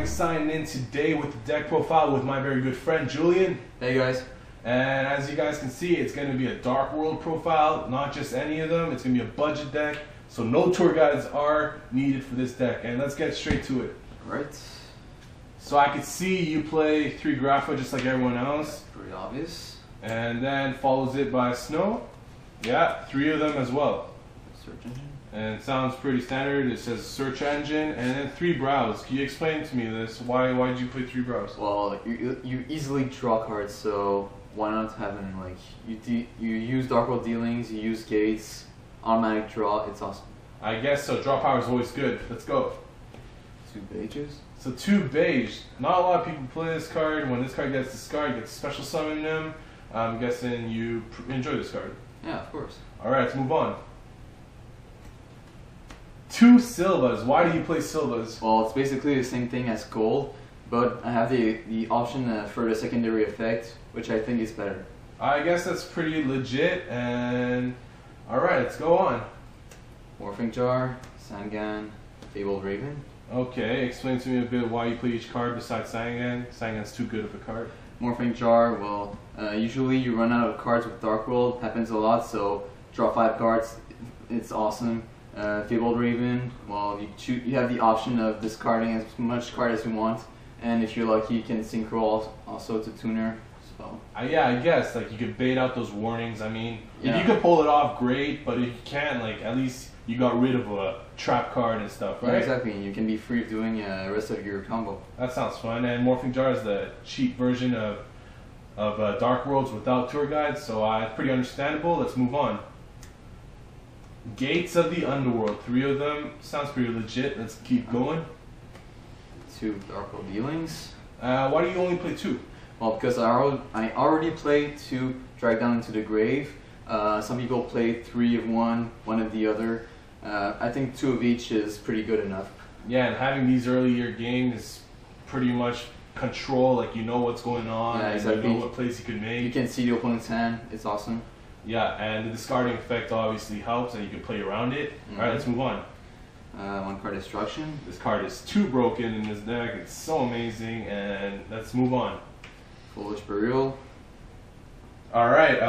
TeamGangBang signing in today with the deck profile with my very good friend Julien. Hey guys. And as you guys can see, it's going to be a Dark World profile, not just any of them. It's going to be a budget deck, so no tour guides are needed for this deck. And let's get straight to it. Alright. So I could see you play 3 Grapha just like everyone else. That's pretty obvious. And then follows it by Snow. Yeah, 3 of them as well. Search engine. And it sounds pretty standard. It says search engine and then 3 brows. Can you explain to me this? Why did you play 3 brows? Well, you easily draw cards, so why not have them like you use Dark World dealings, you use gates, automatic draw. It's awesome. I guess so. Draw power is always good. Let's go. 2 pages. So 2 beige. Not a lot of people play this card. When this card gets discarded, you get to special summon them. I'm guessing you enjoy this card. Yeah, of course. Alright, let's move on. 2 Silvas. Why do you play Silvas? Well, it's basically the same thing as gold, but I have the option for the secondary effect, which I think is better. I guess that's pretty legit. And alright, let's go on. Morphing Jar, Sangan, Fabled Raven. Okay, explain to me a bit why you play each card besides Sangan. Sangan's too good of a card. Morphing Jar, well, usually you run out of cards with Dark World, happens a lot, so draw 5 cards, it's awesome. Fabled Raven, well, you have the option of discarding as much card as you want, and if you're lucky, you can synchro also to Tuner. So Yeah, I guess like you could bait out those warnings. I mean, yeah. if you could pull it off, great. But if you can't, like at least you got rid of a trap card and stuff, right? Yeah, exactly. You can be free of doing the rest of your combo. That sounds fun. And Morphing Jar is the cheap version of Dark Worlds without tour guides, so it's pretty understandable. Let's move on. Gates of the Underworld, 3 of them. Sounds pretty legit. Let's keep going. 2 Dark World dealings. Why do you only play 2? Well, because I already played 2 Drag Down into the Grave. Some people play 3 of one of the other. I think 2 of each is pretty good enough. Yeah, and having these early year games is pretty much control. Like you know what's going on, yeah, and exactly. you know what plays you can make. You can see the opponent's hand. It's awesome. Yeah, and the discarding effect obviously helps, and you can play around it. Alright, let's move on. 1 card Destruction. This card is too broken in this deck. It's so amazing, and let's move on. Foolish Burial. Alright,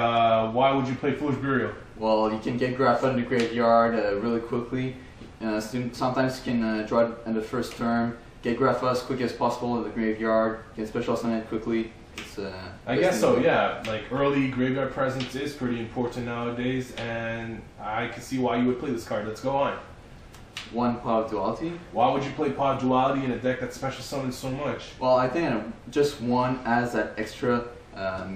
why would you play Foolish Burial? Well, you can get Grapha in the graveyard really quickly. Sometimes you can draw it in the first turn, get Grapha as quick as possible in the graveyard, get special summon it quickly. I guess so, yeah. Like early graveyard presence is pretty important nowadays, and I can see why you would play this card. Let's go on. 1 Pot of Duality. Why would you play Pod Duality in a deck that special summons so much? Well, I think just 1 adds that extra,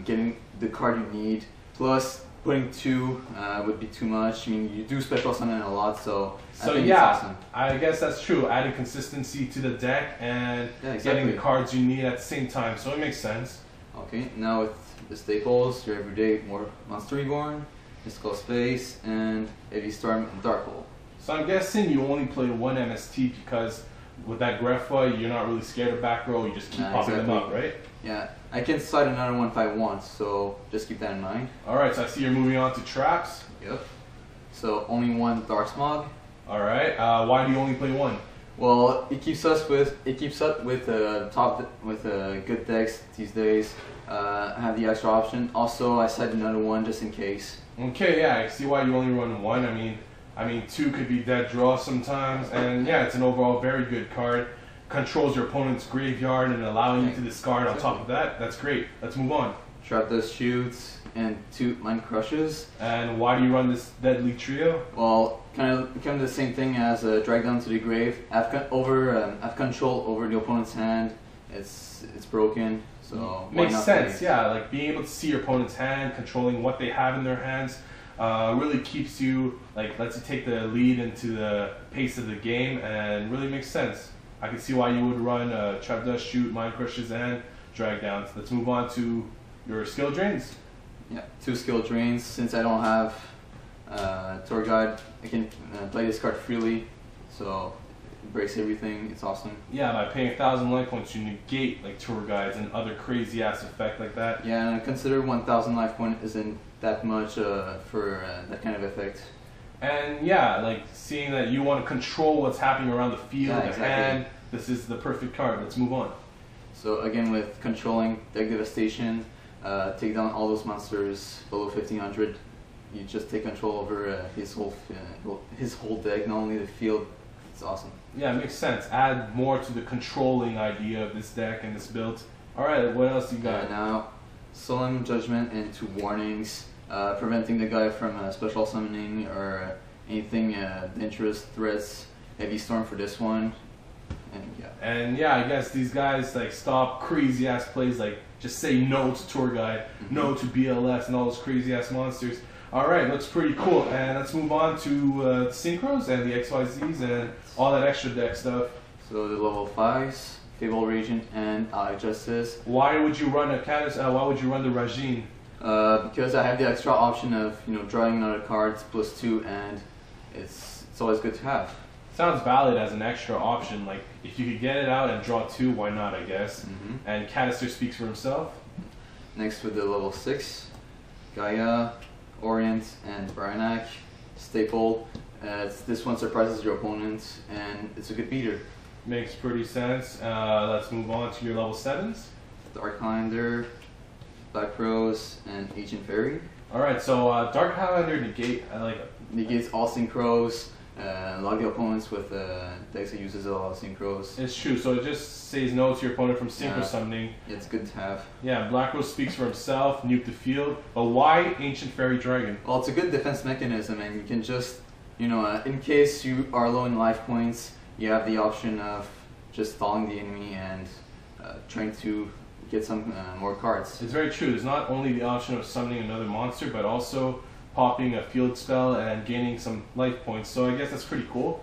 getting the card you need. Plus, putting 2 would be too much. I mean, you do special summon a lot, so I think yeah, it's awesome. I guess that's true. Adding consistency to the deck and getting the cards you need at the same time, so it makes sense. Okay, now with the staples, your everyday Monster Reborn, Mystical Space, and Heavy Storm and Dark Hole. So I'm guessing you only play 1 MST because with that Grapha, you're not really scared of back row, you just keep popping them up, right? Yeah, I can slide another one if I want, so just keep that in mind. Alright, so I see you're moving on to traps. Yep. So only 1 Dark Smog. Alright, why do you only play 1? Well, it keeps up with good decks these days. I have the extra option. Also, I slide another 1 just in case. Okay, yeah, I see why you only run 1. I mean 2 could be dead draw sometimes, and yeah, it's an overall very good card. Controls your opponent's graveyard and allowing you to discard on top of that. That's great. Let's move on. Trap Dust Shoots and 2 Mind Crushes. And why do you run this deadly trio? Well, kind of the same thing as Drag Down to the Grave. I've control over the opponent's hand. It's broken, so makes sense. Yeah, like being able to see your opponent's hand, controlling what they have in their hands, really keeps you lets you take the lead into the pace of the game, and really makes sense. I can see why you would run Trap Dust, Shoot, Mind Crushes, and Drag Downs. Let's move on to your skill drains. Yeah, 2 skill drains. Since I don't have tour guide, I can play this card freely, so it breaks everything. It's awesome. Yeah, by paying 1,000 life points, you negate like tour guides and other crazy ass effect like that. Yeah, and I consider 1,000 life point isn't that much for that kind of effect. And yeah, like seeing that you want to control what's happening around the field, Yeah, the exactly. hand, this is the perfect card. Let's move on. So again, with controlling deck devastation, take down all those monsters below 1500. You just take control over his whole deck, not only the field. It's awesome. Yeah, it makes sense. Add more to the controlling idea of this deck and this build. All right, what else you got? Now, Solemn Judgment and 2 warnings, preventing the guy from special summoning or anything dangerous threats. Heavy Storm for this one. And yeah, I guess these guys like stop crazy ass plays, like just say no to Tour Guide, no to BLS and all those crazy ass monsters. Alright, looks pretty cool. And let's move on to Synchros and the XYZs and all that extra deck stuff. So the level 5s, Fabled Raven and Justice. Why would you run a why would you run the Rajin? Because I have the extra option of drawing another cards +2, and it's always good to have. Sounds valid as an extra option. Like if you could get it out and draw 2, why not? I guess. And Canister speaks for himself. Next with the level 6, Gaia, Orient, and Bryanak. Staple. This one surprises your opponent, and it's a good beater. Makes pretty sense. Let's move on to your level 7s. Dark Highlander, Black Rose, and Ancient Fairy. Alright, so Dark Highlander negates all synchros. Log the opponents with decks that uses all synchros. It's true, so it just says no to your opponent from synchro summoning. It's good to have. Yeah, Black Rose speaks for himself, nuke the field. But why Ancient Fairy Dragon? Well, it's a good defense mechanism, and you can just, in case you are low in life points, you have the option of just stalling the enemy and trying to get some more cards. It's very true. There's not only the option of summoning another monster, but also popping a field spell and gaining some life points. So I guess that's pretty cool.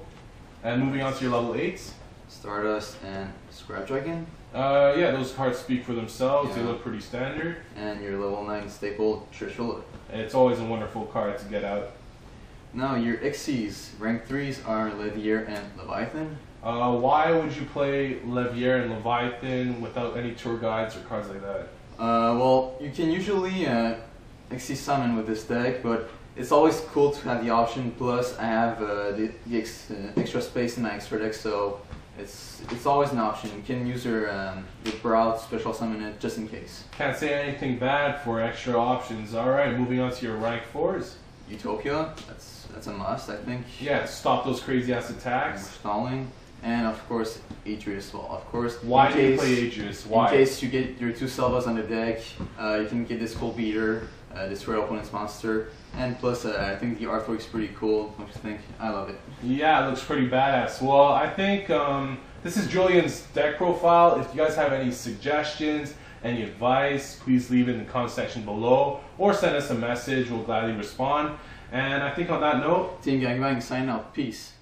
And moving on to your level 8s. Stardust and Scrap Dragon. Yeah, those cards speak for themselves. Yeah. They look pretty standard. And your level 9 staple, Trishula. It's always a wonderful card to get out. Now your Xyzs, rank 3s are Levier and Leviathan. Why would you play Levier and Leviathan without any tour guides or cards like that? Well, you can usually Xyz summon with this deck, but it's always cool to have the option. Plus, I have the extra space in my extra deck, so it's always an option. You can use your Brow special summon it just in case. Can't say anything bad for extra options. Alright, moving on to your rank 4s. Utopia, that's a must, I think. Yeah, stop those crazy ass attacks. Stalling. And of course, Atreus. Well, of course. Why do you play Atreus? Why? In case you get your 2 Selvas on the deck, you can get this cool beater, destroy opponent's monster, and plus I think the artwork's pretty cool. What do you think? I love it. Yeah, it looks pretty badass. Well, I think this is Julien's deck profile. If you guys have any suggestions, any advice, please leave it in the comment section below, or send us a message. We'll gladly respond. And I think on that note, TeamGangBang sign out. Peace.